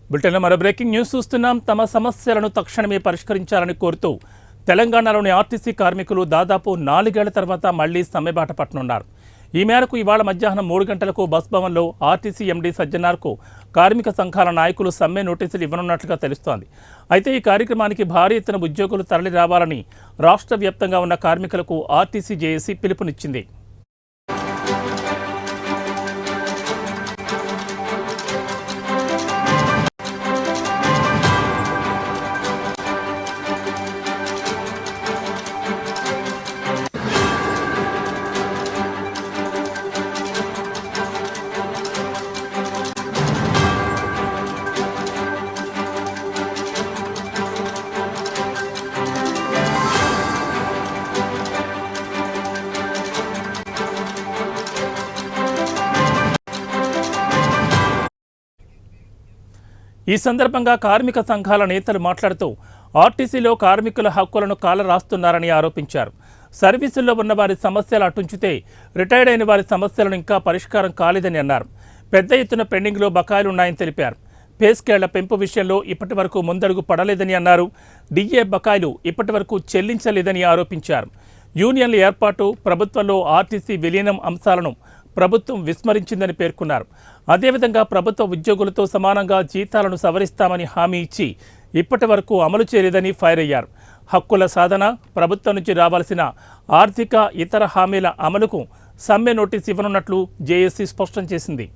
బులెటిన్లో మరో breaking news చూస్తున్నాం. తమ సమస్యలను తక్షణమే పరిష్కరించాలని కోరుతూ తెలంగాణలోని ఆర్టీసీ కార్మికులు దాదాపు 4 ఏళ్ల తర్వాత మళ్లీ సమ్మెబాట పట్టనున్నారు. ఈ మేరకు ఇవాళ మధ్యాహ్నం 3 గంటలకు బస్ భవన్లో ఆర్టీసీ ఎండీ సజ్జనార్కు కార్మిక సంఘాల నాయకులు సమ్మె నోటీసులు ఇవ్వనున్నట్లుగా తెలుస్తోంది. అయితే ఈ కార్యక్రమానికి భారీ ఎత్తున ఉద్యోగులు తరలి రావాలని రాష్ట్ర వ్యాప్తంగా ఉన్న కార్మికులకు ఆర్టీసీ జేఏసీ పిలుపునిచ్చింది. ఈ సందర్భంగా కార్మిక సంఘాల నేతలు మాట్లాడుతూ ఆర్టీసీలో కార్మికుల హక్కులను కాలరాస్తున్నారని ఆరోపించారు. సర్వీసుల్లో ఉన్న వారి సమస్యలు అటుంచితే రిటైర్డ్ అయిన వారి సమస్యలను ఇంకా పరిష్కారం కాలేదని అన్నారు. పెద్ద ఎత్తున పెండింగ్లో బకాయిలున్నాయని తెలిపారు. పే స్కేళ్ల పెంపు విషయంలో ఇప్పటి వరకు ముందడుగు పడలేదని అన్నారు. డిఏ బకాయిలు ఇప్పటి వరకు చెల్లించలేదని ఆరోపించారు. యూనియన్ల ఏర్పాటు, ప్రభుత్వంలో ఆర్టీసీ విలీనం అంశాలను ప్రభుత్వం విస్మరించిందని పేర్కొన్నారు. అదేవిధంగా ప్రభుత్వ ఉద్యోగులతో సమానంగా జీతాలను సవరిస్తామని హామీ ఇచ్చి ఇప్పటి వరకు అమలు చేయలేదని ఫైర్ అయ్యారు. హక్కుల సాధన, ప్రభుత్వం నుంచి రావాల్సిన ఆర్థిక ఇతర హామీల అమలుకు సమ్మె నోటీసు ఇవ్వనున్నట్లు జేఏసీ స్పష్టం చేసింది.